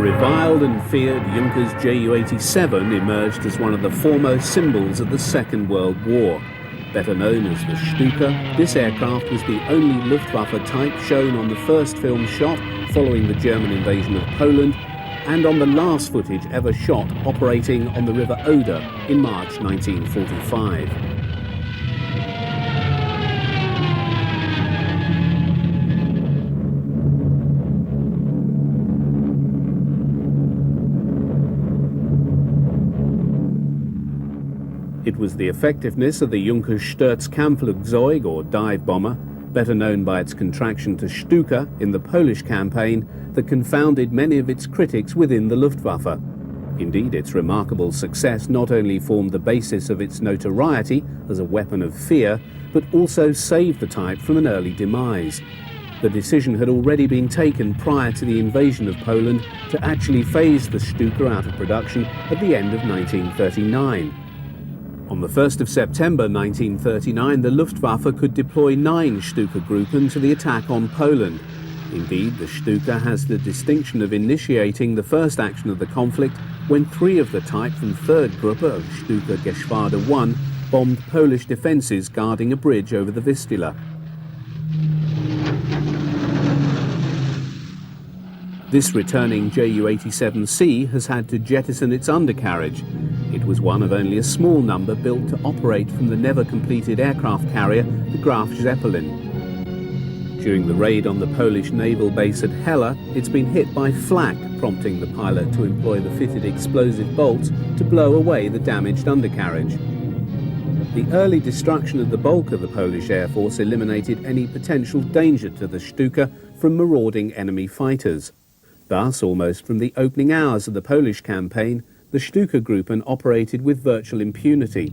reviled and feared Junkers Ju-87 emerged as one of the foremost symbols of the Second World War. Better known as the Stuka, this aircraft was the only Luftwaffe type shown on the first film shot following the German invasion of Poland, and on the last footage ever shot operating on the River Oder in March 1945. It was the effectiveness of the Junkers Sturzkampfflugzeug, or dive bomber, better known by its contraction to Stuka in the Polish campaign, that confounded many of its critics within the Luftwaffe. Indeed, its remarkable success not only formed the basis of its notoriety as a weapon of fear, but also saved the type from an early demise. The decision had already been taken prior to the invasion of Poland to actually phase the Stuka out of production at the end of 1939. On the 1st of September 1939, the Luftwaffe could deploy 9 Stuka-Gruppen to the attack on Poland. Indeed, the Stuka has the distinction of initiating the first action of the conflict when 3 of the type from 3rd Gruppe of Stuka Geschwader 1 bombed Polish defences guarding a bridge over the Vistula. This returning Ju-87C has had to jettison its undercarriage. It was one of only a small number built to operate from the never-completed aircraft carrier, the Graf Zeppelin. During the raid on the Polish naval base at Hella, it's been hit by flak, prompting the pilot to employ the fitted explosive bolts to blow away the damaged undercarriage. The early destruction of the bulk of the Polish Air Force eliminated any potential danger to the Stuka from marauding enemy fighters. Thus, almost from the opening hours of the Polish campaign, the Stuka-Gruppen operated with virtual impunity.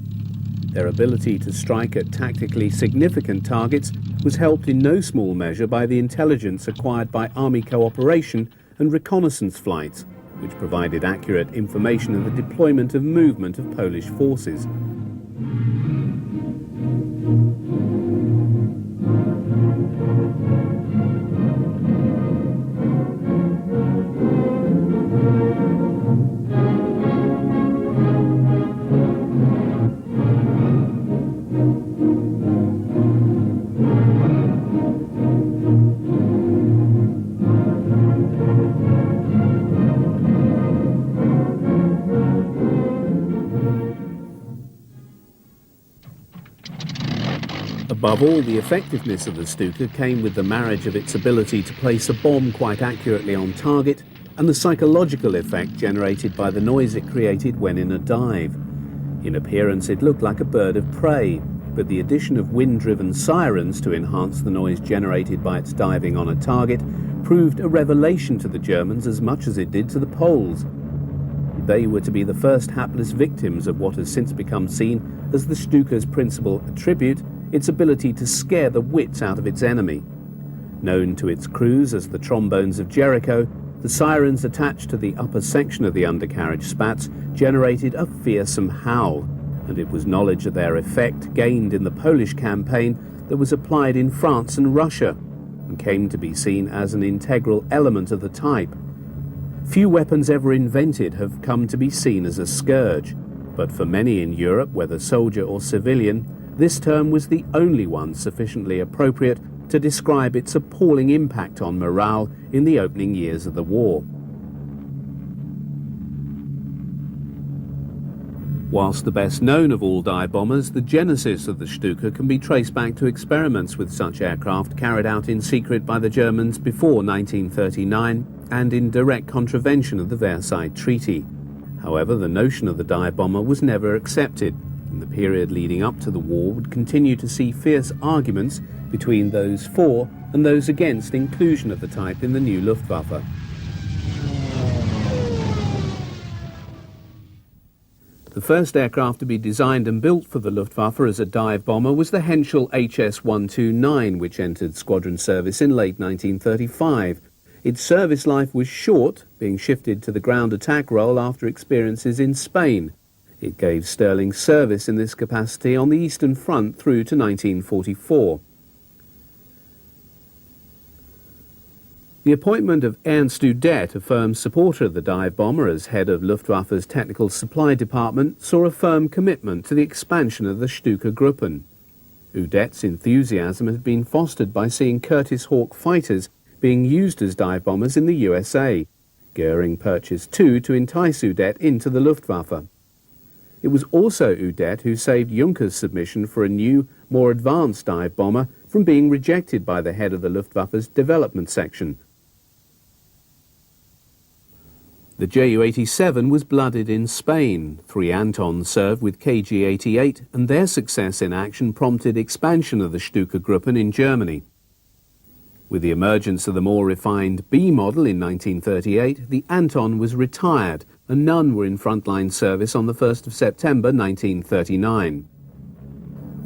Their ability to strike at tactically significant targets was helped in no small measure by the intelligence acquired by Army cooperation and reconnaissance flights, which provided accurate information of the deployment of movement of Polish forces. Above all, the effectiveness of the Stuka came with the marriage of its ability to place a bomb quite accurately on target and the psychological effect generated by the noise it created when in a dive. In appearance, it looked like a bird of prey, but the addition of wind-driven sirens to enhance the noise generated by its diving on a target proved a revelation to the Germans as much as it did to the Poles. They were to be the first hapless victims of what has since become seen as the Stuka's principal attribute, its ability to scare the wits out of its enemy. Known to its crews as the trombones of Jericho, the sirens attached to the upper section of the undercarriage spats generated a fearsome howl, and it was knowledge of their effect gained in the Polish campaign that was applied in France and Russia, and came to be seen as an integral element of the type. Few weapons ever invented have come to be seen as a scourge, but for many in Europe, whether soldier or civilian, this term was the only one sufficiently appropriate to describe its appalling impact on morale in the opening years of the war. Whilst the best known of all dive bombers, the genesis of the Stuka can be traced back to experiments with such aircraft carried out in secret by the Germans before 1939 and in direct contravention of the Versailles Treaty. However, the notion of the dive bomber was never accepted, and the period leading up to the war would continue to see fierce arguments between those for and those against inclusion of the type in the new Luftwaffe. The first aircraft to be designed and built for the Luftwaffe as a dive bomber was the Henschel HS-129, which entered squadron service in late 1935. Its service life was short, being shifted to the ground attack role after experiences in Spain. It gave sterling service in this capacity on the Eastern Front through to 1944. The appointment of Ernst Udet, a firm supporter of the dive bomber, as head of Luftwaffe's technical supply department, saw a firm commitment to the expansion of the Stuka Gruppen. Udet's enthusiasm had been fostered by seeing Curtiss Hawk fighters being used as dive bombers in the USA. Goering purchased 2 to entice Udet into the Luftwaffe. It was also Udet who saved Juncker's submission for a new, more advanced dive bomber from being rejected by the head of the Luftwaffe's development section. The Ju-87 was blooded in Spain. 3 Antons served with KG-88, and their success in action prompted expansion of the Stuka Gruppen in Germany. With the emergence of the more refined B model in 1938, the Anton was retired, and none were in frontline service on the 1st of September 1939.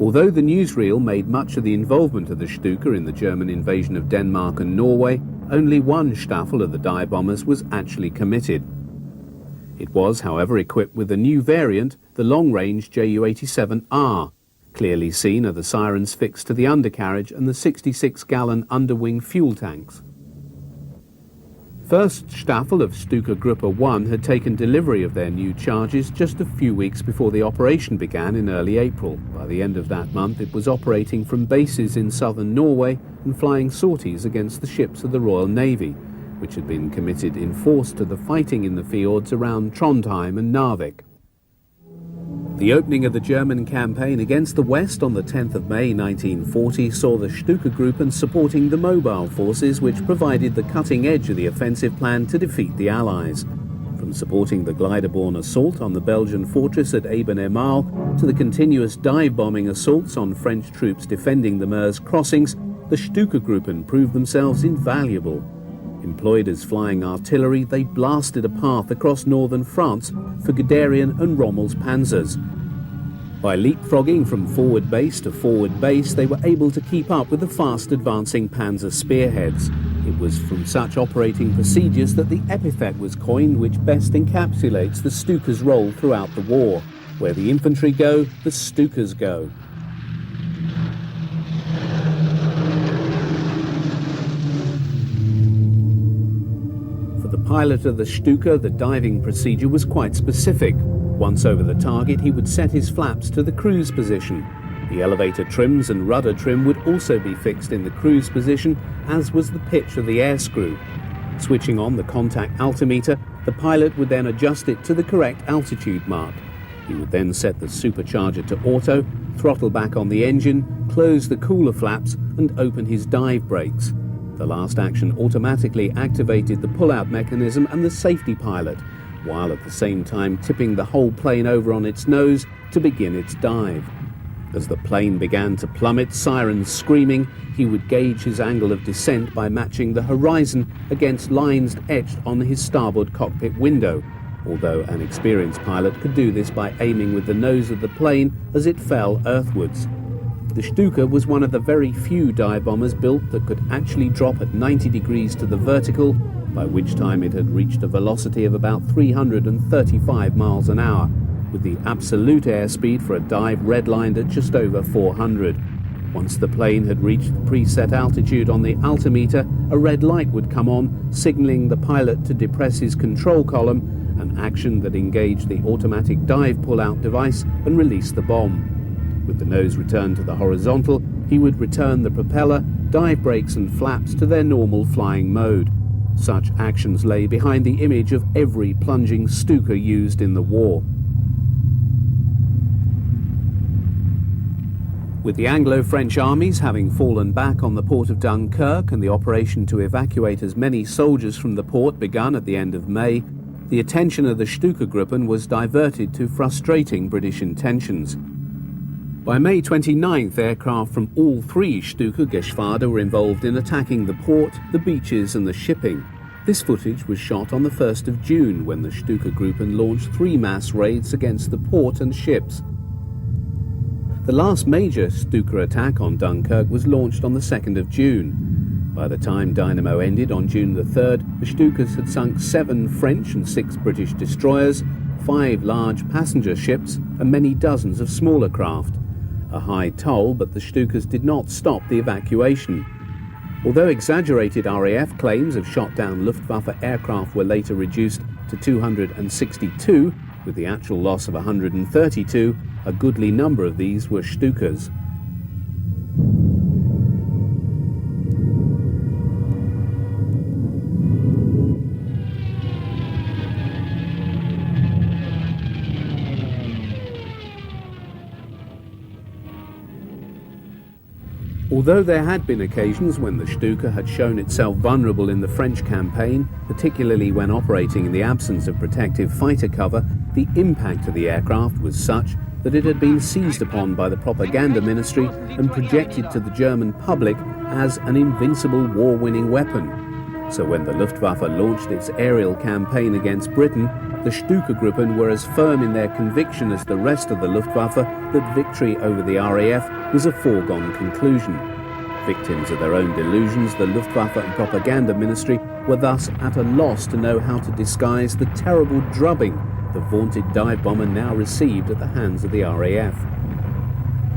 Although the newsreel made much of the involvement of the Stuka in the German invasion of Denmark and Norway, only one Staffel of the dive bombers was actually committed. It was, however, equipped with a new variant, the long-range Ju-87R. Clearly seen are the sirens fixed to the undercarriage and the 66-gallon underwing fuel tanks. First Staffel of Stuka Gruppe 1 had taken delivery of their new charges just a few weeks before the operation began in early April. By the end of that month, it was operating from bases in southern Norway and flying sorties against the ships of the Royal Navy, which had been committed in force to the fighting in the fjords around Trondheim and Narvik. The opening of the German campaign against the West on the 10th of May 1940 saw the Stuka Gruppen supporting the mobile forces which provided the cutting edge of the offensive plan to defeat the Allies. From supporting the glider-borne assault on the Belgian fortress at Eben-Emael to the continuous dive-bombing assaults on French troops defending the Meuse crossings, the Stuka Gruppen proved themselves invaluable. Employed as flying artillery, they blasted a path across northern France for Guderian and Rommel's panzers. By leapfrogging from forward base to forward base, they were able to keep up with the fast-advancing panzer spearheads. It was from such operating procedures that the epithet was coined which best encapsulates the Stuka's role throughout the war. Where the infantry go, the Stukas go. The pilot of the Stuka, the diving procedure was quite specific. Once over the target, he would set his flaps to the cruise position. The elevator trims and rudder trim would also be fixed in the cruise position, as was the pitch of the air screw. Switching on the contact altimeter, the pilot would then adjust it to the correct altitude mark. He would then set the supercharger to auto, throttle back on the engine, close the cooler flaps, and open his dive brakes. The last action automatically activated the pull-out mechanism and the safety pilot, while at the same time tipping the whole plane over on its nose to begin its dive. As the plane began to plummet, sirens screaming, he would gauge his angle of descent by matching the horizon against lines etched on his starboard cockpit window, although an experienced pilot could do this by aiming with the nose of the plane as it fell earthwards. The Stuka was one of the very few dive bombers built that could actually drop at 90 degrees to the vertical, by which time it had reached a velocity of about 335 miles an hour, with the absolute airspeed for a dive redlined at just over 400. Once the plane had reached the preset altitude on the altimeter, a red light would come on, signaling the pilot to depress his control column, an action that engaged the automatic dive pull-out device and released the bomb. With the nose returned to the horizontal, he would return the propeller, dive brakes and flaps to their normal flying mode. Such actions lay behind the image of every plunging Stuka used in the war. With the Anglo-French armies having fallen back on the port of Dunkirk and the operation to evacuate as many soldiers from the port begun at the end of May, the attention of the Stuka Gruppen was diverted to frustrating British intentions. By May 29th, aircraft from all 3 Stuka Geschwader were involved in attacking the port, the beaches and the shipping. This footage was shot on the 1st of June when the Stuka Gruppen launched 3 mass raids against the port and ships. The last major Stuka attack on Dunkirk was launched on the 2nd of June. By the time Dynamo ended on June the 3rd, the Stukas had sunk 7 French and 6 British destroyers, 5 large passenger ships and many dozens of smaller craft. A high toll, but the Stukas did not stop the evacuation. Although exaggerated RAF claims of shot-down Luftwaffe aircraft were later reduced to 262, with the actual loss of 132, a goodly number of these were Stukas. Although there had been occasions when the Stuka had shown itself vulnerable in the French campaign, particularly when operating in the absence of protective fighter cover, the impact of the aircraft was such that it had been seized upon by the propaganda ministry and projected to the German public as an invincible war-winning weapon. So when the Luftwaffe launched its aerial campaign against Britain, the Stuka-Gruppen were as firm in their conviction as the rest of the Luftwaffe that victory over the RAF was a foregone conclusion. Victims of their own delusions, the Luftwaffe and propaganda ministry were thus at a loss to know how to disguise the terrible drubbing the vaunted dive bomber now received at the hands of the RAF.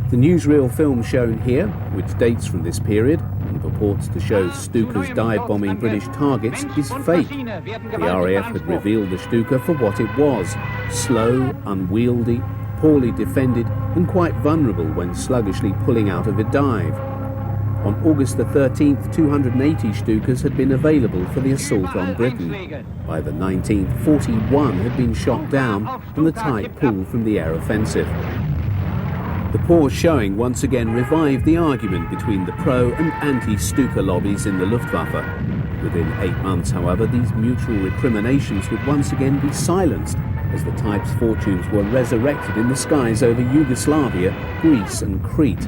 The newsreel film shown here, which dates from this period and purports to show Stukas dive bombing British targets, is fake. The RAF had revealed the Stuka for what it was: slow, unwieldy, poorly defended and quite vulnerable when sluggishly pulling out of a dive. On August the 13th, 280 Stukas had been available for the assault on Britain. By the 19th, 41 had been shot down and the tide pulled from the air offensive. The poor showing once again revived the argument between the pro- and anti-Stuka lobbies in the Luftwaffe. Within 8 months, however, these mutual recriminations would once again be silenced as the type's fortunes were resurrected in the skies over Yugoslavia, Greece and Crete.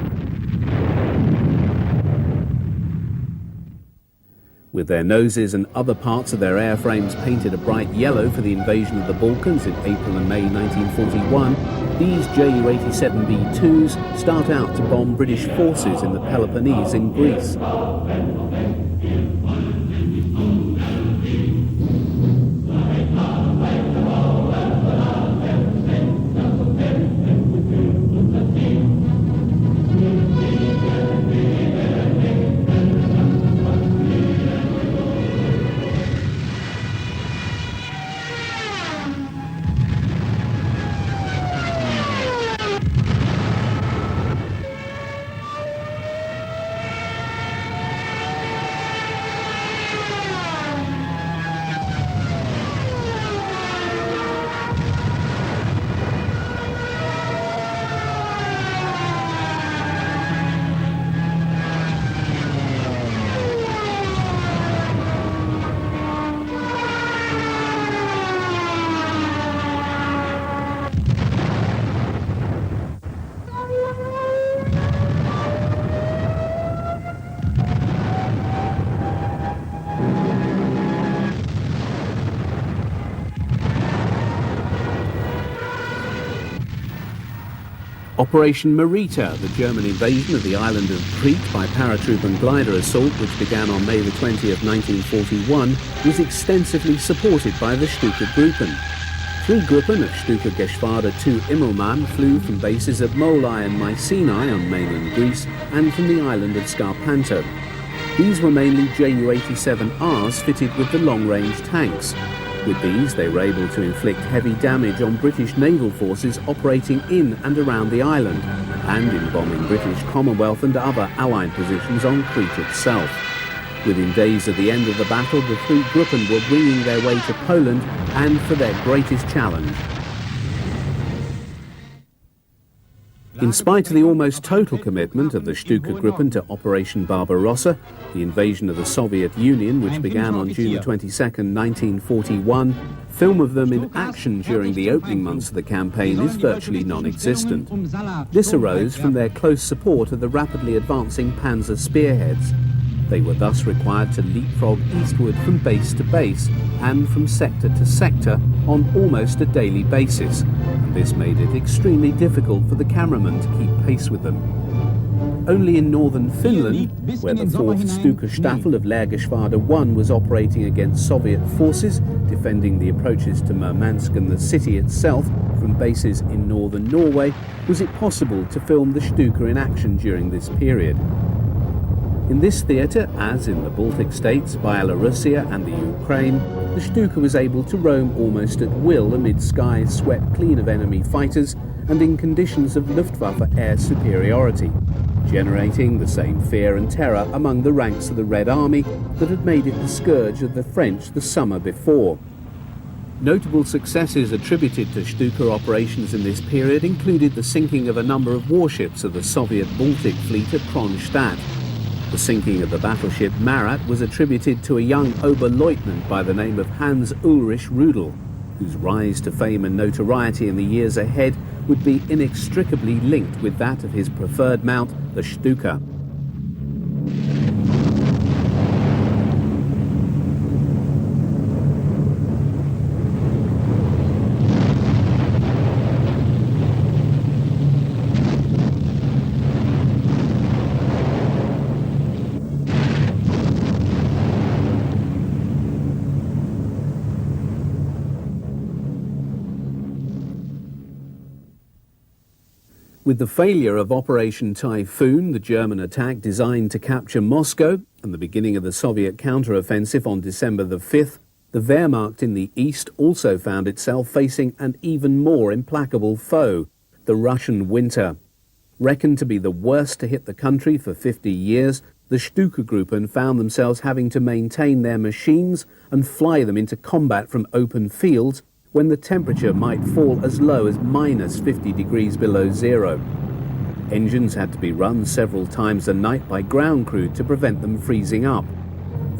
With their noses and other parts of their airframes painted a bright yellow for the invasion of the Balkans in April and May 1941, these Ju-87B2s start out to bomb British forces in the Peloponnese in Greece. Operation Marita, the German invasion of the island of Crete by paratroop and glider assault, which began on May the 20th, 1941, was extensively supported by the Stuka-Gruppen. 3 Gruppen of Stuka-Geschwader 2 Immelmann flew from bases at Molai and Mycenae on mainland Greece and from the island of Scarpanto. These were mainly Ju-87Rs fitted with the long-range tanks. With these, they were able to inflict heavy damage on British naval forces operating in and around the island, and in bombing British Commonwealth and other Allied positions on Crete itself. Within days of the end of the battle, the 3 Gruppen were winging their way to Poland and for their greatest challenge. In spite of the almost total commitment of the Stuka-Gruppen to Operation Barbarossa, the invasion of the Soviet Union, which began on June 22, 1941, film of them in action during the opening months of the campaign is virtually non-existent. This arose from their close support of the rapidly advancing Panzer spearheads. They were thus required to leapfrog eastward from base to base and from sector to sector on almost a daily basis, and this made it extremely difficult for the cameramen to keep pace with them. Only in northern Finland, where the 4th Stuka Staffel of Lehrgeschwader 1 was operating against Soviet forces, defending the approaches to Murmansk and the city itself from bases in northern Norway, was it possible to film the Stuka in action during this period. In this theatre, as in the Baltic states, Byelorussia and the Ukraine, the Stuka was able to roam almost at will amid skies swept clean of enemy fighters and in conditions of Luftwaffe air superiority, generating the same fear and terror among the ranks of the Red Army that had made it the scourge of the French the summer before. Notable successes attributed to Stuka operations in this period included the sinking of a number of warships of the Soviet Baltic fleet at Kronstadt. The sinking of the battleship Marat was attributed to a young Oberleutnant by the name of Hans Ulrich Rudel, whose rise to fame and notoriety in the years ahead would be inextricably linked with that of his preferred mount, the Stuka. With the failure of Operation Typhoon, the German attack designed to capture Moscow, and the beginning of the Soviet counter-offensive on December the 5th, the Wehrmacht in the east also found itself facing an even more implacable foe, the Russian winter. Reckoned to be the worst to hit the country for 50 years, the Stuka-Gruppen found themselves having to maintain their machines and fly them into combat from open fields when the temperature might fall as low as minus 50 degrees below zero. Engines had to be run several times a night by ground crew to prevent them freezing up.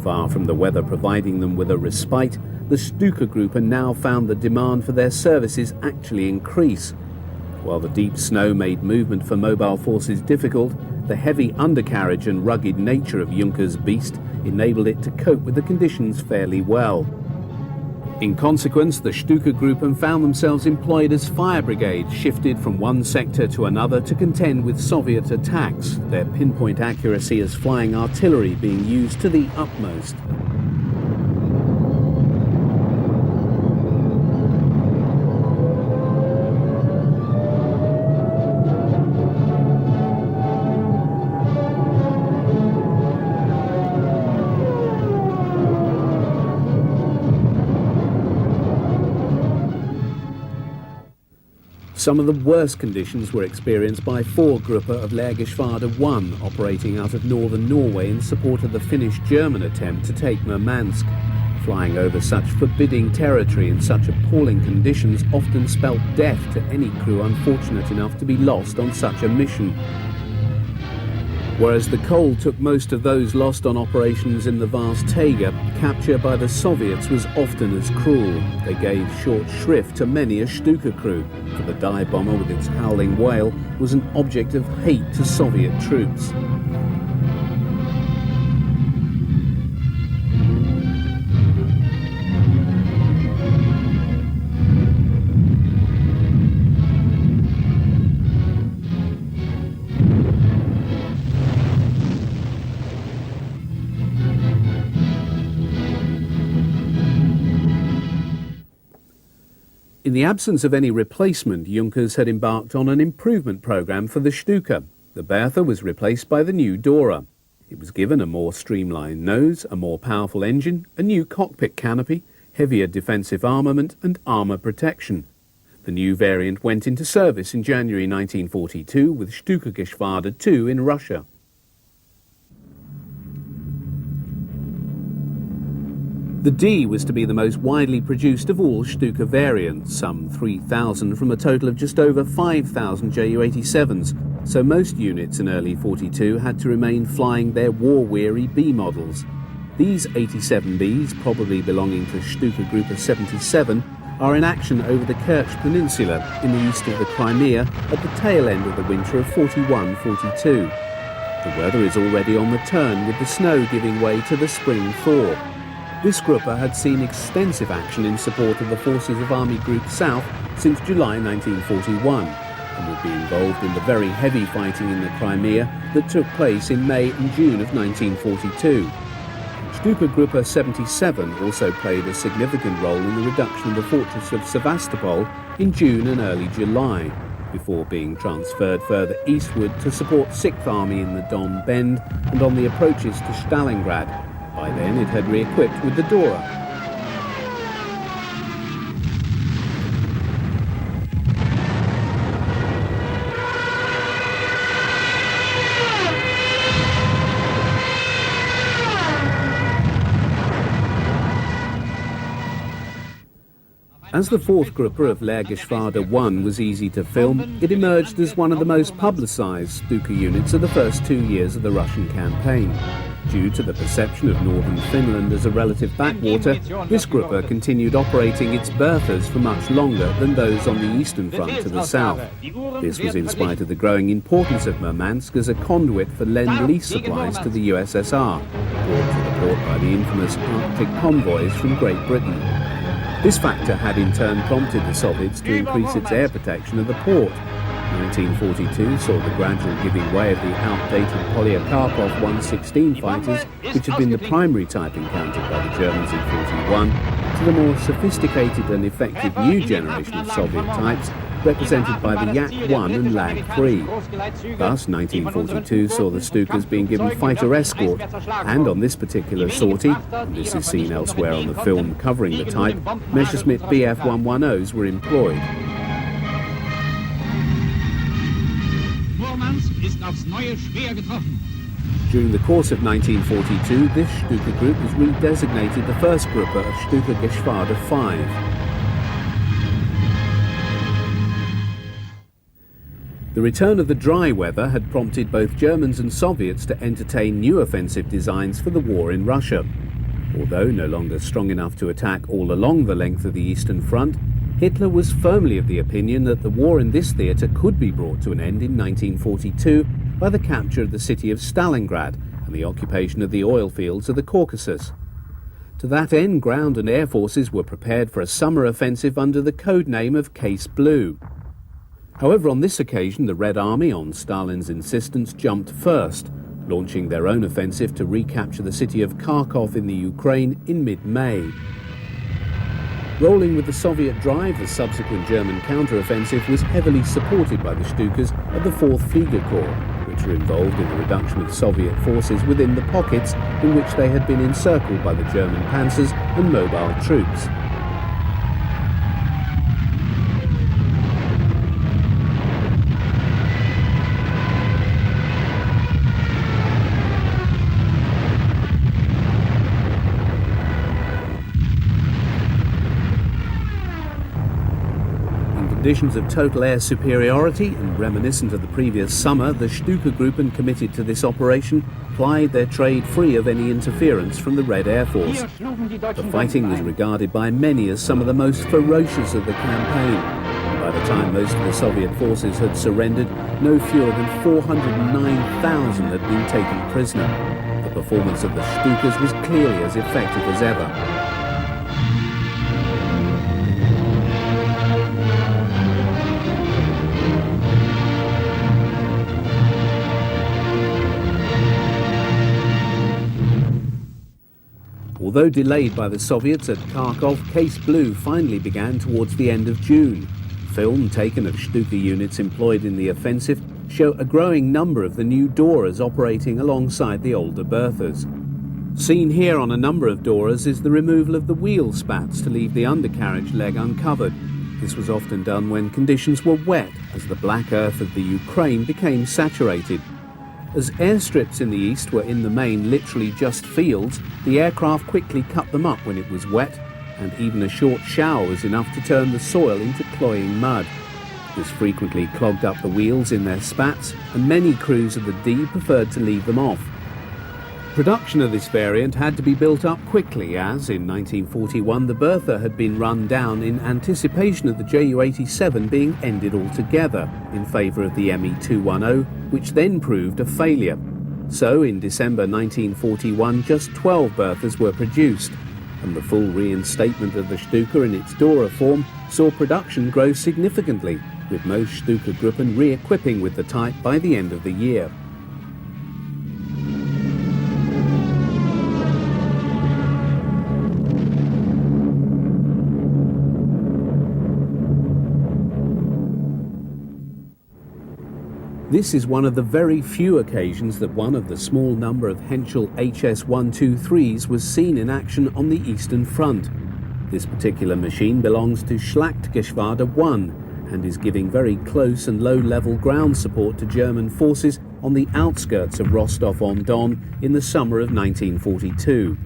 Far from the weather providing them with a respite, the Stuka-Gruppen now found the demand for their services actually increase. While the deep snow made movement for mobile forces difficult, the heavy undercarriage and rugged nature of Juncker's beast enabled it to cope with the conditions fairly well. In consequence, the Stuka-Gruppen found themselves employed as fire brigades shifted from one sector to another to contend with Soviet attacks, their pinpoint accuracy as flying artillery being used to the utmost. Some of the worst conditions were experienced by 4 Gruppe of Lehrgeschwader 1 operating out of northern Norway in support of the Finnish-German attempt to take Murmansk. Flying over such forbidding territory in such appalling conditions often spelt death to any crew unfortunate enough to be lost on such a mission. Whereas the cold took most of those lost on operations in the vast Taiga, capture by the Soviets was often as cruel. They gave short shrift to many a Stuka crew, for the dive bomber with its howling wail was an object of hate to Soviet troops. In the absence of any replacement, Junkers had embarked on an improvement program for the Stuka. The Bertha was replaced by the new Dora. It was given a more streamlined nose, a more powerful engine, a new cockpit canopy, heavier defensive armament and armour protection. The new variant went into service in January 1942 with Stuka-Geschwader 2 in Russia. The D was to be the most widely produced of all Stuka variants, some 3,000 from a total of just over 5,000 Ju-87s, so most units in early 42 had to remain flying their war-weary B models. These 87Bs, probably belonging to Stuka Gruppe 77, are in action over the Kerch Peninsula in the east of the Crimea at the tail end of the winter of 41-42. The weather is already on the turn, with the snow giving way to the spring thaw. This Gruppe had seen extensive action in support of the forces of Army Group South since July 1941 and would be involved in the very heavy fighting in the Crimea that took place in May and June of 1942. Stuka Gruppe 77 also played a significant role in the reduction of the fortress of Sevastopol in June and early July. before being transferred further eastward to support 6th Army in the Don Bend and on the approaches to Stalingrad. By then it had re-equipped with the Dora. As the fourth grouper of Lehrgeschwader 1 was easy to film, it emerged as one of the most publicised Stuka units of the first 2 years of the Russian campaign. Due to the perception of northern Finland as a relative backwater, this grouper continued operating its berthas for much longer than those on the eastern front to the south. This was in spite of the growing importance of Murmansk as a conduit for Lend-Lease supplies to the USSR, brought to the port by the infamous Arctic convoys from Great Britain. This factor had in turn prompted the Soviets to increase its air protection of the port. 1942 saw the gradual giving way of the outdated Polikarpov 116 fighters, which had been the primary type encountered by the Germans in 1941, to the more sophisticated and effective new generation of Soviet types, represented by the Yak-1 and Lag-3. Thus, 1942 saw the Stukas being given fighter escort, and on this particular sortie, and this is seen elsewhere on the film covering the type, Messerschmitt Bf-110s were employed. During the course of 1942, this Stuka group was redesignated the first Gruppe of Stuka Geschwader 5. The return of the dry weather had prompted both Germans and Soviets to entertain new offensive designs for the war in Russia. Although no longer strong enough to attack all along the length of the Eastern Front, Hitler was firmly of the opinion that the war in this theatre could be brought to an end in 1942 by the capture of the city of Stalingrad and the occupation of the oil fields of the Caucasus. To that end, ground and air forces were prepared for a summer offensive under the code name of Case Blue. However, on this occasion, the Red Army, on Stalin's insistence, jumped first, launching their own offensive to recapture the city of Kharkov in the Ukraine in mid-May. Rolling with the Soviet drive, the subsequent German counter-offensive was heavily supported by the Stukas of the 4th Flieger Corps, which were involved in the reduction of Soviet forces within the pockets in which they had been encircled by the German panzers and mobile troops. Conditions of total air superiority and reminiscent of the previous summer, the Stuka Gruppen committed to this operation plied their trade free of any interference from the Red Air Force. The fighting was regarded by many as some of the most ferocious of the campaign. By the time most of the Soviet forces had surrendered, no fewer than 409,000 had been taken prisoner. The performance of the Stukas was clearly as effective as ever. Although delayed by the Soviets at Kharkov, Case Blue finally began towards the end of June. Film taken of Stuka units employed in the offensive show a growing number of the new Doras operating alongside the older berthas. Seen here on a number of Doras is the removal of the wheel spats to leave the undercarriage leg uncovered. This was often done when conditions were wet, as the black earth of the Ukraine became saturated. As airstrips in the east were in the main literally just fields, the aircraft quickly cut them up when it was wet, and even a short shower was enough to turn the soil into cloying mud. This frequently clogged up the wheels in their spats, and many crews of the D preferred to leave them off. Production of this variant had to be built up quickly as, in 1941, the Bertha had been run down in anticipation of the Ju-87 being ended altogether in favour of the Me-210, which then proved a failure. So, in December 1941, just 12 Berthas were produced, and the full reinstatement of the Stuka in its Dora form saw production grow significantly, with most Stuka Gruppen re-equipping with the type by the end of the year. This is one of the very few occasions that one of the small number of Henschel HS-123s was seen in action on the Eastern Front. This particular machine belongs to Schlachtgeschwader 1 and is giving very close and low-level ground support to German forces on the outskirts of Rostov-on-Don in the summer of 1942.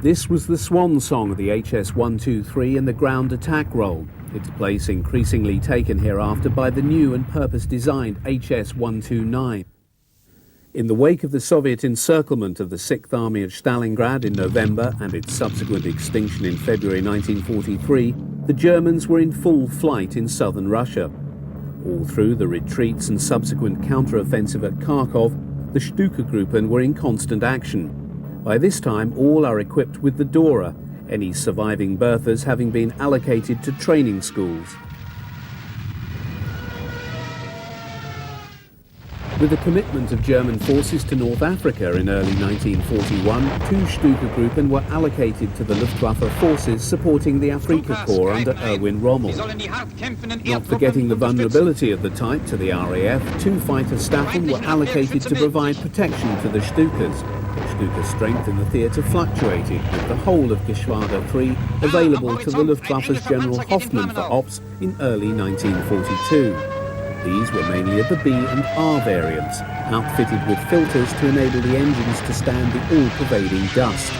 This was the swan song of the HS-123 in the ground attack role, its place increasingly taken hereafter by the new and purpose-designed HS-129. In the wake of the Soviet encirclement of the 6th Army at Stalingrad in November and its subsequent extinction in February 1943, the Germans were in full flight in southern Russia. All through the retreats and subsequent counter-offensive at Kharkov, the Stuka-Gruppen were in constant action. By this time, all are equipped with the Dora, any surviving berthers having been allocated to training schools. With the commitment of German forces to North Africa in early 1941, 2 Stuka-Gruppen were allocated to the Luftwaffe forces supporting the Afrika Corps under Erwin Rommel. Not forgetting the vulnerability of the type to the RAF, 2 fighter Staffen were allocated to provide protection to the Stukas. Stuka strength in the theatre fluctuated, with the whole of Geschwader 3 available to the Luftwaffe's General Hoffmann for ops in early 1942. These were mainly of the B and R variants, outfitted with filters to enable the engines to stand the all-pervading dust.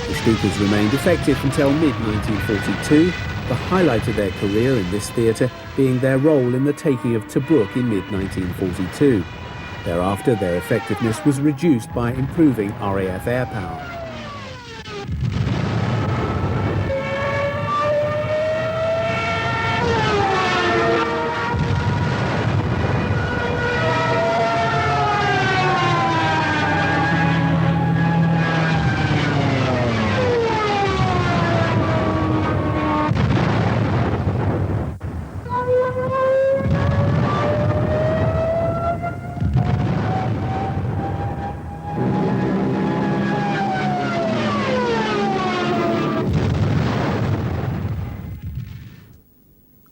The Stukas remained effective until mid-1942, the highlight of their career in this theatre being their role in the taking of Tobruk in mid-1942. Thereafter, their effectiveness was reduced by improving RAF air power.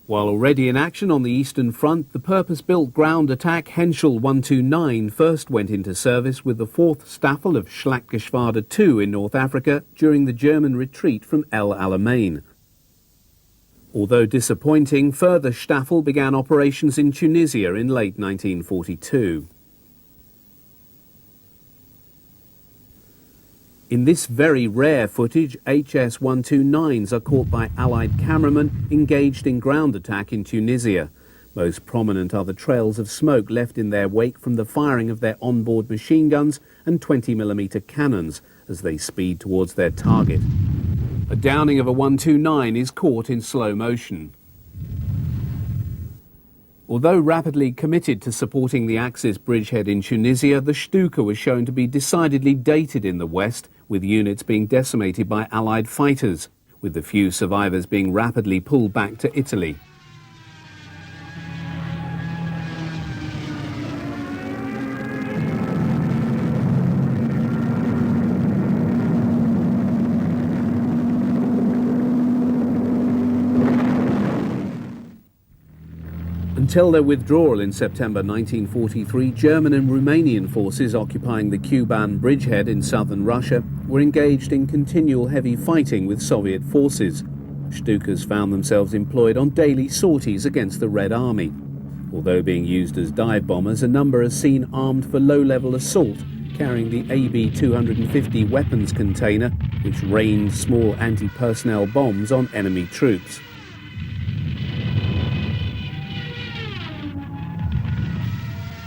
While already in action on the Eastern Front, the purpose-built ground attack Henschel 129 first went into service with the 4th Staffel of Schlachtgeschwader 2 in North Africa during the German retreat from El Alamein. Although disappointing, further Staffel began operations in Tunisia in late 1942. In this very rare footage, HS-129s are caught by Allied cameramen engaged in ground attack in Tunisia. Most prominent are the trails of smoke left in their wake from the firing of their onboard machine guns and 20mm cannons as they speed towards their target. A downing of a 129 is caught in slow motion. Although rapidly committed to supporting the Axis bridgehead in Tunisia, the Stuka was shown to be decidedly dated in the West, with units being decimated by Allied fighters, with the few survivors being rapidly pulled back to Italy. Until their withdrawal in September 1943, German and Romanian forces occupying the Kuban bridgehead in southern Russia were engaged in continual heavy fighting with Soviet forces. Stukas found themselves employed on daily sorties against the Red Army. Although being used as dive bombers, a number are seen armed for low-level assault, carrying the AB-250 weapons container, which rained small anti-personnel bombs on enemy troops.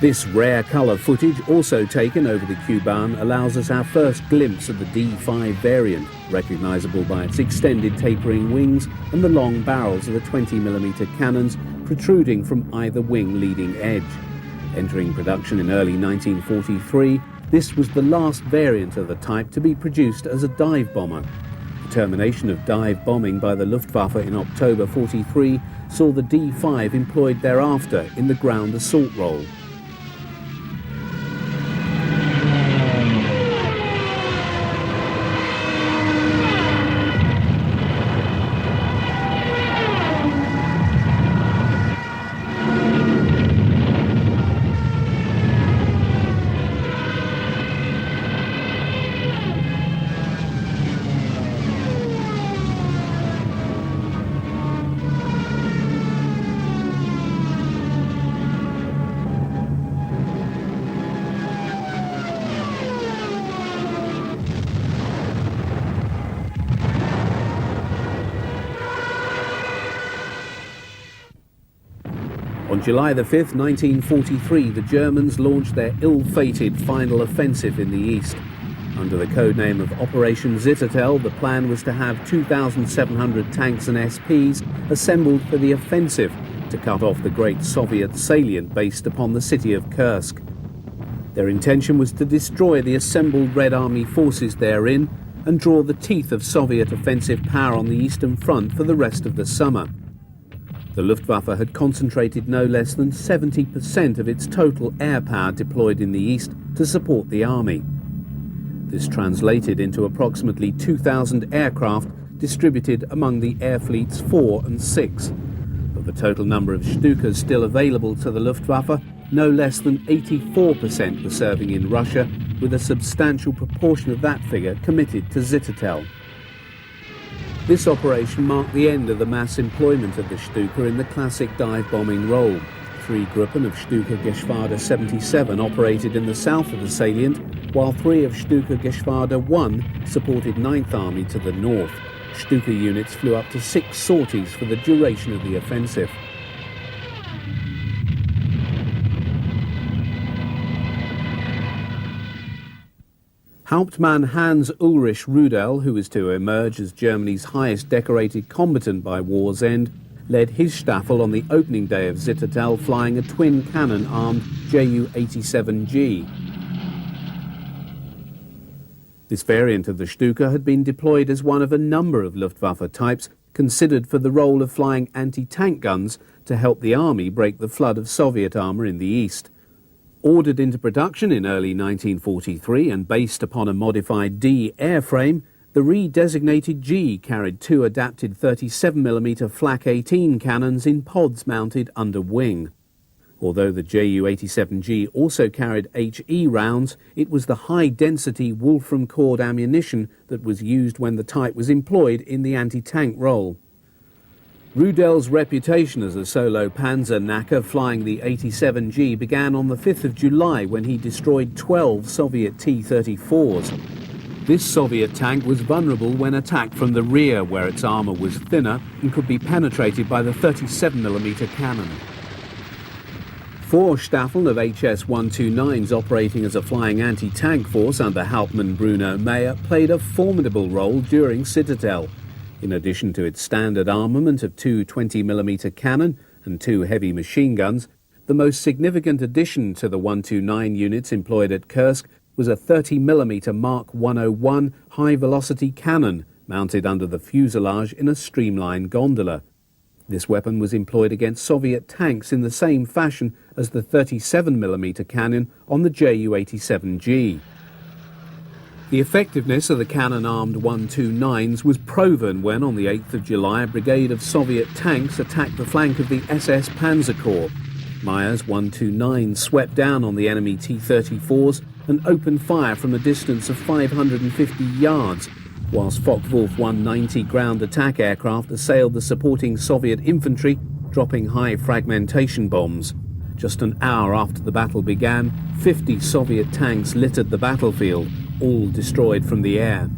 This rare colour footage, also taken over the Kuban, allows us our first glimpse of the D5 variant, recognisable by its extended tapering wings and the long barrels of the 20mm cannons protruding from either wing leading edge. Entering production in early 1943, this was the last variant of the type to be produced as a dive bomber. The termination of dive bombing by the Luftwaffe in October 43 saw the D5 employed thereafter in the ground assault role. On July the 5th, 1943, the Germans launched their ill-fated final offensive in the east. Under the codename of Operation Zittertel, the plan was to have 2,700 tanks and SPs assembled for the offensive to cut off the great Soviet salient based upon the city of Kursk. Their intention was to destroy the assembled Red Army forces therein and draw the teeth of Soviet offensive power on the Eastern Front for the rest of the summer. The Luftwaffe had concentrated no less than 70% of its total air power deployed in the east to support the army. This translated into approximately 2,000 aircraft distributed among the air fleets 4 and 6. Of the total number of Stukas still available to the Luftwaffe, no less than 84% were serving in Russia, with a substantial proportion of that figure committed to Zittertel. This operation marked the end of the mass employment of the Stuka in the classic dive-bombing role. 3 Gruppen of Stuka Geschwader 77 operated in the south of the salient, while 3 of Stuka Geschwader 1 supported 9th Army to the north. Stuka units flew up to 6 sorties for the duration of the offensive. Hauptmann Hans Ulrich Rudel, who was to emerge as Germany's highest decorated combatant by war's end, led his Staffel on the opening day of Zittertel, flying a twin cannon-armed Ju-87G. This variant of the Stuka had been deployed as one of a number of Luftwaffe types considered for the role of flying anti-tank guns to help the army break the flood of Soviet armour in the east. Ordered into production in early 1943 and based upon a modified D airframe, the redesignated G carried 2 adapted 37mm Flak 18 cannons in pods mounted under wing. Although the Ju-87G also carried HE rounds, it was the high-density Wolfram cord ammunition that was used when the type was employed in the anti-tank role. Rudel's reputation as a solo panzer knacker flying the 87G began on the 5th of July when he destroyed 12 Soviet T-34s. This Soviet tank was vulnerable when attacked from the rear, where its armour was thinner and could be penetrated by the 37mm cannon. 4 Staffel of HS-129s operating as a flying anti-tank force under Hauptmann Bruno Meyer played a formidable role during Zittertel. In addition to its standard armament of 2 20mm cannon and 2 heavy machine guns, the most significant addition to the 129 units employed at Kursk was a 30mm Mark 101 high-velocity cannon mounted under the fuselage in a streamlined gondola. This weapon was employed against Soviet tanks in the same fashion as the 37mm cannon on the Ju-87G. The effectiveness of the cannon-armed 129s was proven when, on the 8th of July, a brigade of Soviet tanks attacked the flank of the SS Panzer Corps. Meyer's 129 swept down on the enemy T-34s and opened fire from a distance of 550 yards, whilst Focke-Wulf 190 ground attack aircraft assailed the supporting Soviet infantry, dropping high fragmentation bombs. Just an hour after the battle began, 50 Soviet tanks littered the battlefield, all destroyed from the air.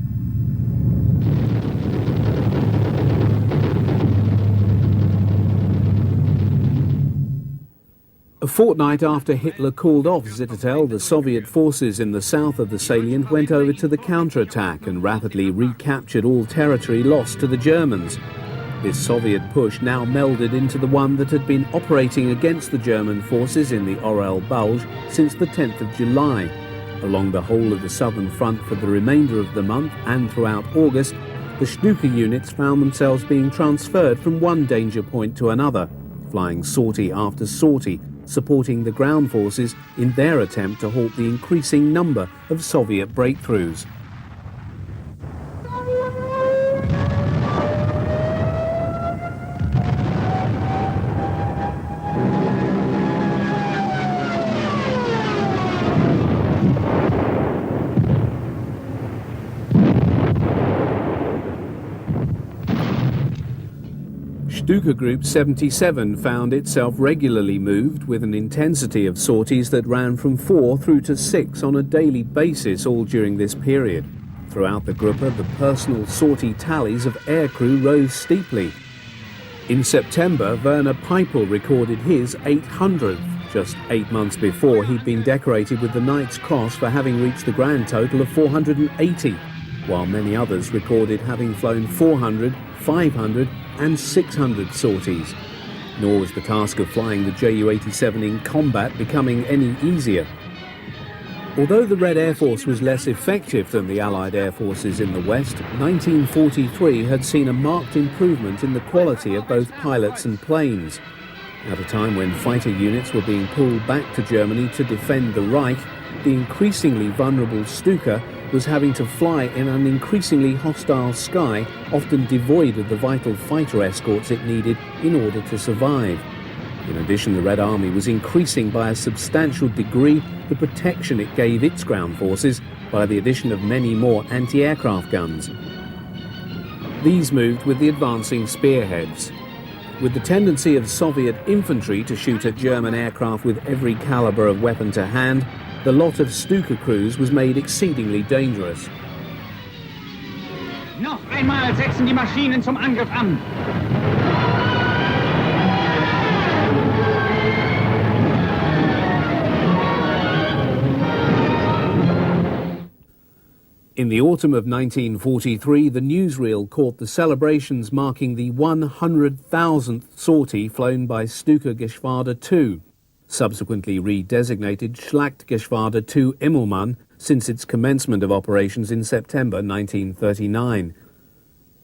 A fortnight after Hitler called off Zittertel, the Soviet forces in the south of the salient went over to the counterattack and rapidly recaptured all territory lost to the Germans. This Soviet push now melded into the one that had been operating against the German forces in the Orel Bulge since the 10th of July. Along the whole of the southern front for the remainder of the month and throughout August, the Stuka units found themselves being transferred from one danger point to another, flying sortie after sortie, supporting the ground forces in their attempt to halt the increasing number of Soviet breakthroughs. Stuka Group 77 found itself regularly moved with an intensity of sorties that ran from 4 through to 6 on a daily basis all during this period. Throughout the Gruppe, the personal sortie tallies of aircrew rose steeply. In September, Werner Peipel recorded his 800th. Just 8 months before, he'd been decorated with the Knight's Cross for having reached the grand total of 480, while many others recorded having flown 400, 500 and 600 sorties. Nor was the task of flying the Ju-87 in combat becoming any easier. Although the Red Air Force was less effective than the Allied air forces in the West, 1943 had seen a marked improvement in the quality of both pilots and planes. At a time when fighter units were being pulled back to Germany to defend the Reich, the increasingly vulnerable Stuka was having to fly in an increasingly hostile sky, often devoid of the vital fighter escorts it needed in order to survive. In addition, the Red Army was increasing by a substantial degree the protection it gave its ground forces by the addition of many more anti-aircraft guns. These moved with the advancing spearheads. With the tendency of Soviet infantry to shoot at German aircraft with every caliber of weapon to hand, the lot of Stuka crews was made exceedingly dangerous. Noch einmal setzen die Maschinen zum Angriff an! In the autumn of 1943, the newsreel caught the celebrations marking the 100,000th sortie flown by Stuka-Geschwader 2, subsequently redesignated Schlachtgeschwader 2 Immelmann since its commencement of operations in September 1939.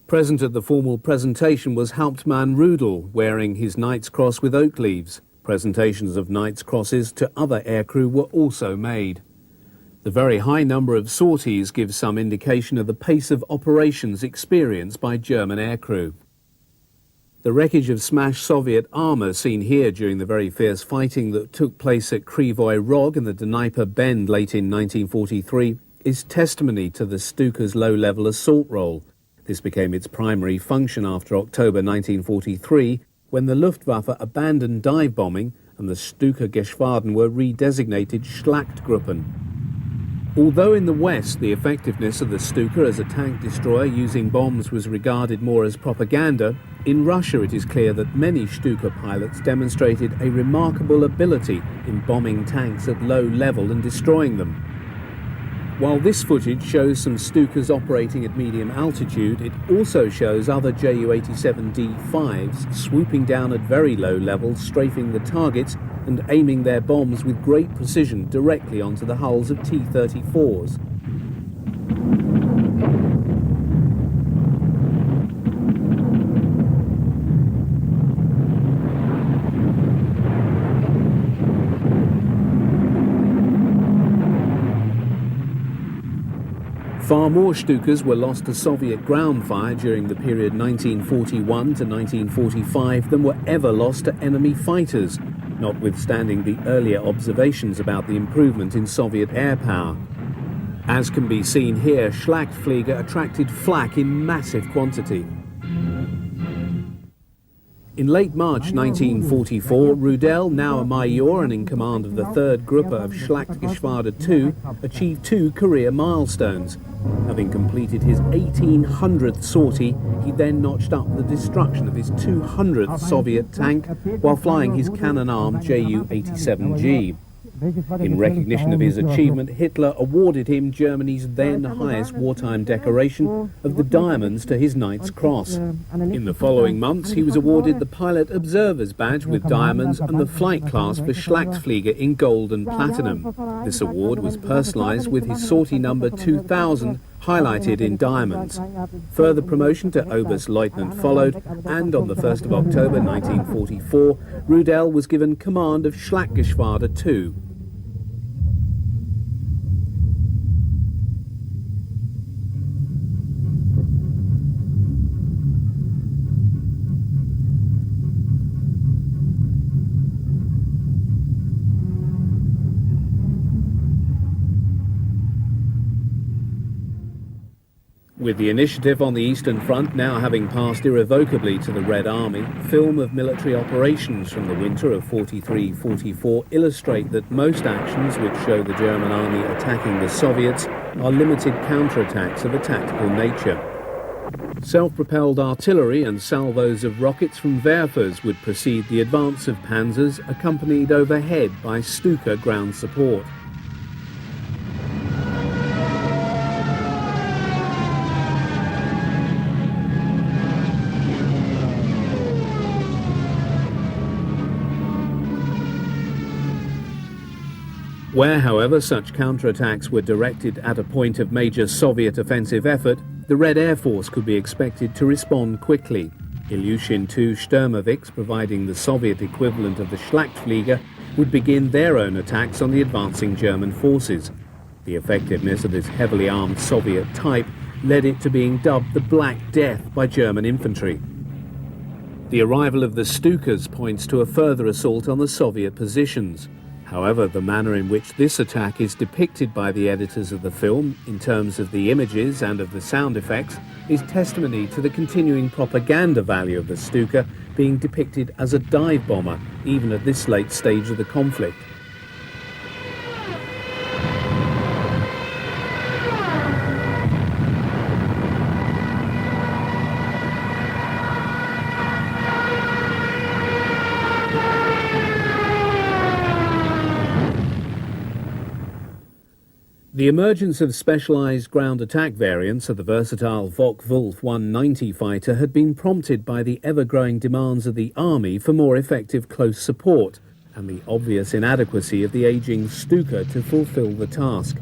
Present at the formal presentation was Hauptmann Rudel, wearing his Knight's Cross with oak leaves. Presentations of Knight's Crosses to other aircrew were also made. The very high number of sorties gives some indication of the pace of operations experienced by German aircrew. The wreckage of smashed Soviet armour seen here during the very fierce fighting that took place at Krivoy Rog and the Dnieper Bend late in 1943 is testimony to the Stuka's low-level assault role. This became its primary function after October 1943, when the Luftwaffe abandoned dive bombing and the Stuka-Geschwaden were redesignated Schlachtgruppen. Although in the West the effectiveness of the Stuka as a tank destroyer using bombs was regarded more as propaganda, in Russia it is clear that many Stuka pilots demonstrated a remarkable ability in bombing tanks at low level and destroying them. While this footage shows some Stukas operating at medium altitude, it also shows other Ju-87D5s swooping down at very low levels, strafing the targets and aiming their bombs with great precision directly onto the hulls of T-34s. Far more Stukas were lost to Soviet ground fire during the period 1941 to 1945 than were ever lost to enemy fighters, notwithstanding the earlier observations about the improvement in Soviet air power. As can be seen here, Schlachtflieger attracted flak in massive quantity. In late March 1944, Rudel, now a major and in command of the 3rd Gruppe of Schlachtgeschwader 2, achieved 2 career milestones. Having completed his 1800th sortie, he then notched up the destruction of his 200th Soviet tank while flying his cannon-armed Ju-87G. In recognition of his achievement, Hitler awarded him Germany's then highest wartime decoration of the diamonds to his Knight's Cross. In the following months, he was awarded the Pilot Observer's Badge with diamonds and the Flight Class for Schlachtflieger in gold and platinum. This award was personalised with his sortie number 2000 highlighted in diamonds. Further promotion to Oberstleutnant followed, and on the 1st of October 1944, Rudel was given command of Schlachtgeschwader 2. With the initiative on the Eastern Front now having passed irrevocably to the Red Army, film of military operations from the winter of 43-44 illustrate that most actions which show the German army attacking the Soviets are limited counterattacks of a tactical nature. Self-propelled artillery and salvos of rockets from Werfers would precede the advance of panzers, accompanied overhead by Stuka ground support. Where, however, such counterattacks were directed at a point of major Soviet offensive effort, the Red Air Force could be expected to respond quickly. Ilyushin II Sturmovix, providing the Soviet equivalent of the Schlachtflieger, would begin their own attacks on the advancing German forces. The effectiveness of this heavily armed Soviet type led it to being dubbed the Black Death by German infantry. The arrival of the Stukas points to a further assault on the Soviet positions. However, the manner in which this attack is depicted by the editors of the film, in terms of the images and of the sound effects, is testimony to the continuing propaganda value of the Stuka being depicted as a dive bomber, even at this late stage of the conflict. The emergence of specialized ground attack variants of the versatile Focke-Wulf 190 fighter had been prompted by the ever-growing demands of the Army for more effective close support and the obvious inadequacy of the aging Stuka to fulfill the task.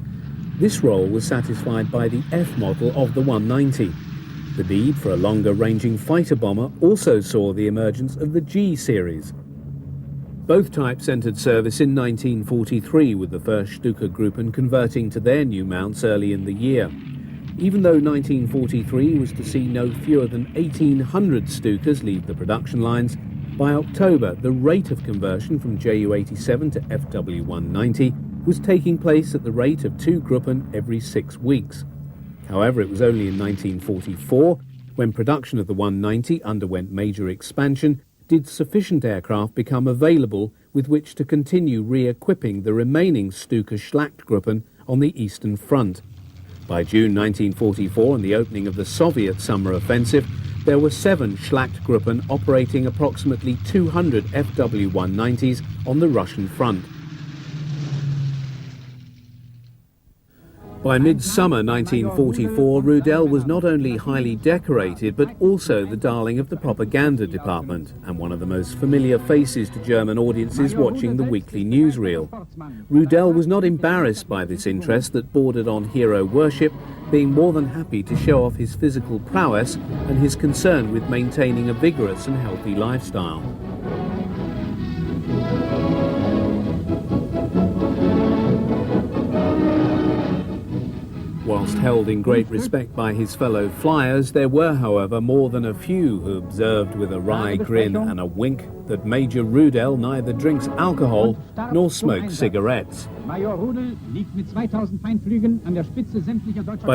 This role was satisfied by the F model of the 190. The need for a longer-ranging fighter bomber also saw the emergence of the G series. Both types entered service in 1943, with the first Stuka-Gruppen converting to their new mounts early in the year. Even though 1943 was to see no fewer than 1,800 Stukas leave the production lines, by October the rate of conversion from Ju-87 to FW-190 was taking place at the rate of 2 Gruppen every 6 weeks. However, it was only in 1944, when production of the 190 underwent major expansion, did sufficient aircraft become available with which to continue re-equipping the remaining Stuka Schlachtgruppen on the Eastern Front. By June 1944 and the opening of the Soviet summer offensive, there were 7 Schlachtgruppen operating approximately 200 FW-190s on the Russian front. By midsummer 1944, Rudel was not only highly decorated, but also the darling of the propaganda department, and one of the most familiar faces to German audiences watching the weekly newsreel. Rudel was not embarrassed by this interest that bordered on hero worship, being more than happy to show off his physical prowess and his concern with maintaining a vigorous and healthy lifestyle. Whilst held in great respect by his fellow flyers, there were, however, more than a few who observed with a wry grin and a wink that Major Rudel neither drinks alcohol nor smokes cigarettes. By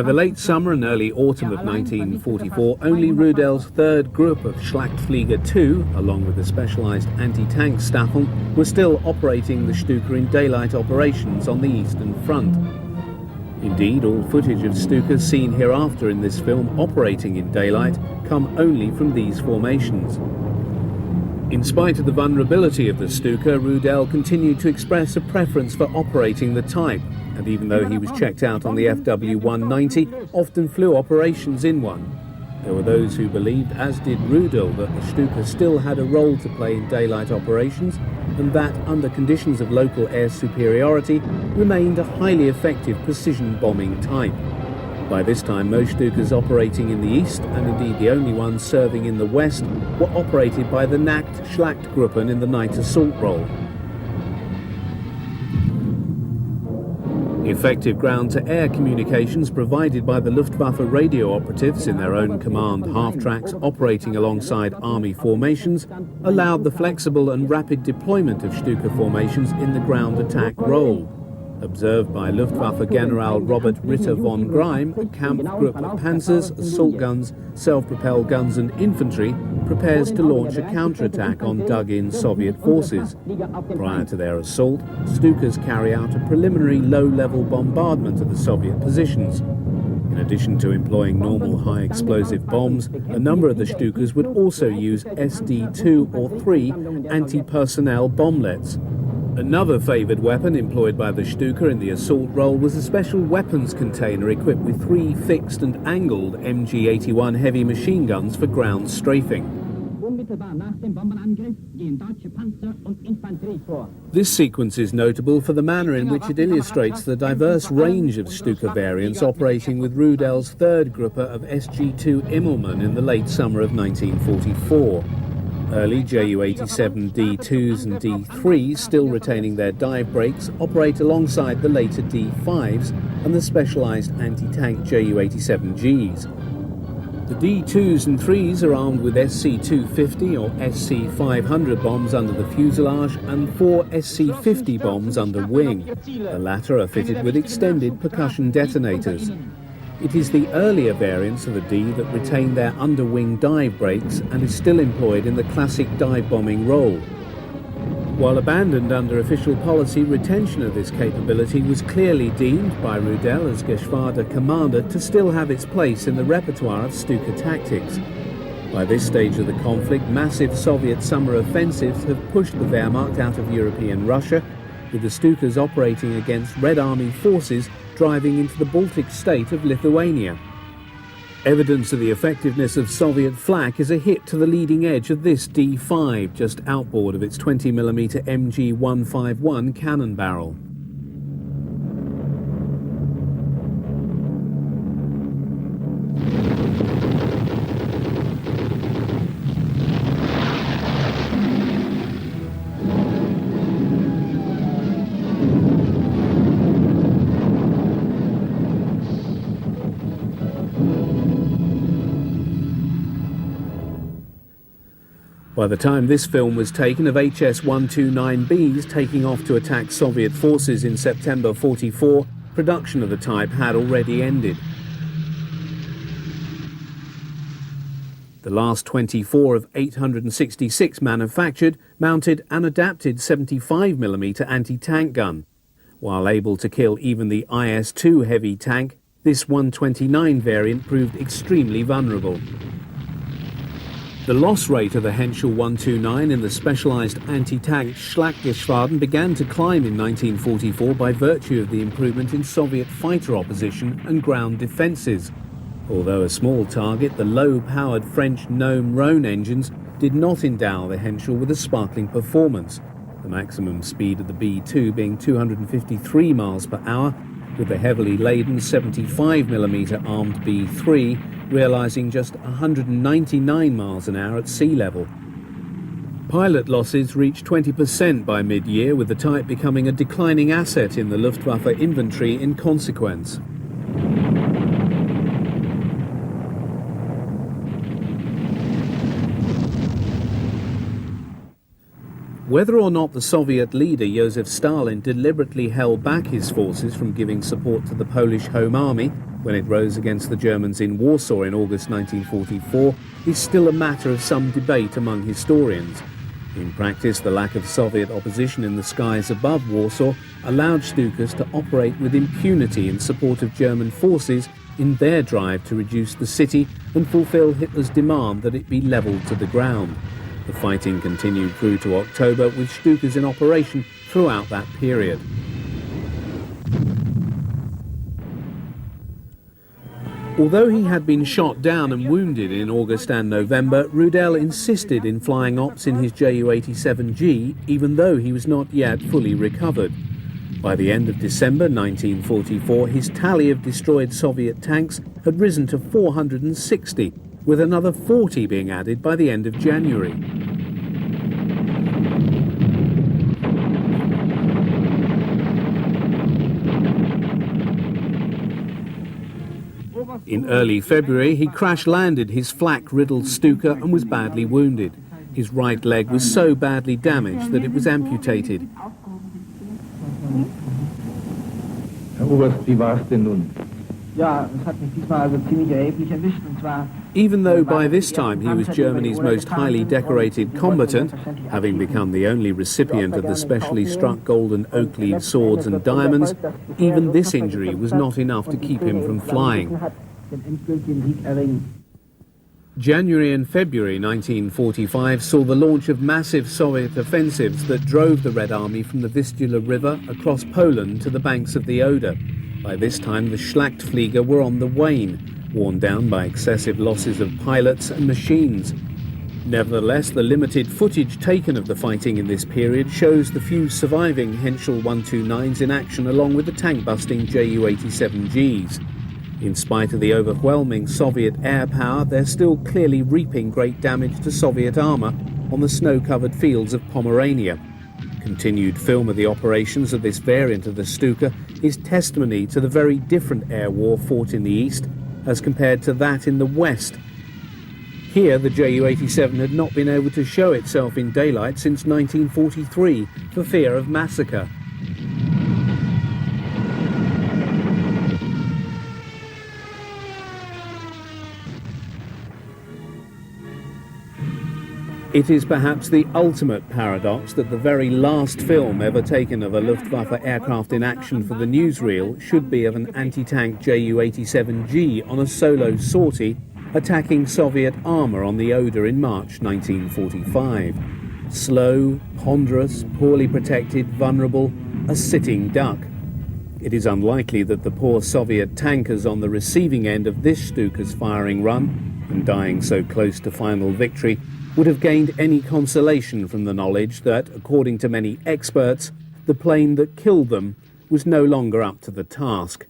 the late summer and early autumn of 1944, only Rudel's third group of Schlachtflieger II, along with the specialized anti-tank Staffel, were still operating the Stuka in daylight operations on the Eastern Front. Indeed, all footage of Stukas seen hereafter in this film operating in daylight come only from these formations. In spite of the vulnerability of the Stuka, Rudel continued to express a preference for operating the type, and even though he was checked out on the FW-190, often flew operations in one. There were those who believed, as did Rudel, that the Stuka still had a role to play in daylight operations, and that, under conditions of local air superiority, remained a highly effective precision bombing type. By this time, most Stukas operating in the east, and indeed the only ones serving in the west, were operated by the Nacht Schlachtgruppen in the night assault role. The effective ground-to-air communications provided by the Luftwaffe radio operatives in their own command half-tracks operating alongside Army formations allowed the flexible and rapid deployment of Stuka formations in the ground attack role. Observed by Luftwaffe General Robert Ritter von Greim, a Kampfgruppe of panzers, assault guns, self-propelled guns and infantry prepares to launch a counterattack on dug-in Soviet forces. Prior to their assault, Stukas carry out a preliminary low-level bombardment of the Soviet positions. In addition to employing normal high-explosive bombs, a number of the Stukas would also use SD2 or 3 anti-personnel bomblets. Another favoured weapon employed by the Stuka in the assault role was a special weapons container equipped with 3 fixed and angled MG-81 heavy machine guns for ground strafing. This sequence is notable for the manner in which it illustrates the diverse range of Stuka variants operating with Rudel's 3rd Gruppe of SG-2 Immelmann in the late summer of 1944. Early Ju-87 D2s and D3s, still retaining their dive brakes, operate alongside the later D5s and the specialised anti-tank Ju-87Gs. The D2s and 3s are armed with SC-250 or SC-500 bombs under the fuselage and 4 SC-50 bombs under wing. The latter are fitted with extended percussion detonators. It is the earlier variants of the D that retain their underwing dive brakes and is still employed in the classic dive bombing role. While abandoned under official policy, retention of this capability was clearly deemed by Rudel as Geschwader commander to still have its place in the repertoire of Stuka tactics. By this stage of the conflict, massive Soviet summer offensives have pushed the Wehrmacht out of European Russia, with the Stukas operating against Red Army forces driving into the Baltic state of Lithuania. Evidence of the effectiveness of Soviet flak is a hit to the leading edge of this D5, just outboard of its 20mm MG-151 cannon barrel. By the time this film was taken of HS-129Bs taking off to attack Soviet forces in September 44, production of the type had already ended. The last 24 of 866 manufactured mounted an adapted 75mm anti-tank gun. While able to kill even the IS-2 heavy tank, this 129 variant proved extremely vulnerable. The loss rate of the Henschel 129 in the specialised anti-tank Schlaggeschwaden began to climb in 1944 by virtue of the improvement in Soviet fighter opposition and ground defences. Although a small target, the low-powered French Gnome-Rhone engines did not endow the Henschel with a sparkling performance, the maximum speed of the B-2 being 253 miles per hour, with the heavily laden 75mm armed B-3 realising just 199 miles an hour at sea level. Pilot losses reached 20% by mid-year, with the type becoming a declining asset in the Luftwaffe inventory in consequence. Whether or not the Soviet leader Joseph Stalin deliberately held back his forces from giving support to the Polish Home Army when it rose against the Germans in Warsaw in August 1944 is still a matter of some debate among historians. In practice, the lack of Soviet opposition in the skies above Warsaw allowed Stukas to operate with impunity in support of German forces in their drive to reduce the city and fulfill Hitler's demand that it be levelled to the ground. The fighting continued through to October, with Stukas in operation throughout that period. Although he had been shot down and wounded in August and November, Rudel insisted in flying ops in his Ju-87G, even though he was not yet fully recovered. By the end of December 1944, his tally of destroyed Soviet tanks had risen to 460, with another 40 being added by the end of January. In early February, he crash-landed his flak-riddled Stuka and was badly wounded. His right leg was so badly damaged that it was amputated. Herr Oberst, wie war es denn nun? Even though by this time he was Germany's most highly decorated combatant, having become the only recipient of the specially struck golden oak-leaved swords and diamonds, even this injury was not enough to keep him from flying. January and February 1945 saw the launch of massive Soviet offensives that drove the Red Army from the Vistula River across Poland to the banks of the Oder. By this time the Schlachtflieger were on the wane, worn down by excessive losses of pilots and machines. Nevertheless, the limited footage taken of the fighting in this period shows the few surviving Henschel 129s in action along with the tank-busting Ju-87Gs. In spite of the overwhelming Soviet air power, they're still clearly reaping great damage to Soviet armour on the snow-covered fields of Pomerania. Continued film of the operations of this variant of the Stuka is testimony to the very different air war fought in the east as compared to that in the west. Here, the Ju-87 had not been able to show itself in daylight since 1943 for fear of massacre. It is perhaps the ultimate paradox that the very last film ever taken of a Luftwaffe aircraft in action for the newsreel should be of an anti-tank Ju-87G on a solo sortie attacking Soviet armour on the Oder in March 1945. Slow, ponderous, poorly protected, vulnerable, a sitting duck. It is unlikely that the poor Soviet tankers on the receiving end of this Stuka's firing run, and dying so close to final victory, would have gained any consolation from the knowledge that, according to many experts, the plane that killed them was no longer up to the task.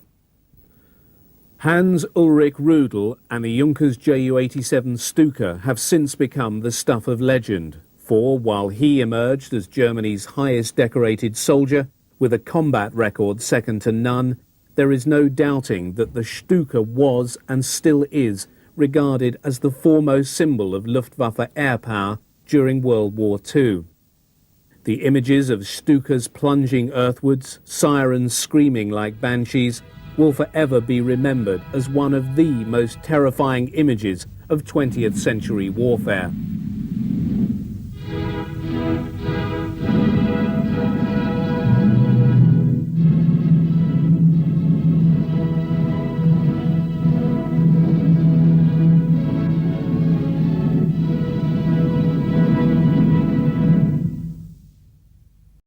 Hans Ulrich Rudel and the Junkers Ju-87 Stuka have since become the stuff of legend, for while he emerged as Germany's highest decorated soldier, with a combat record second to none, there is no doubting that the Stuka was and still is regarded as the foremost symbol of Luftwaffe air power during World War II. The images of Stukas plunging earthwards, sirens screaming like banshees, will forever be remembered as one of the most terrifying images of 20th century warfare.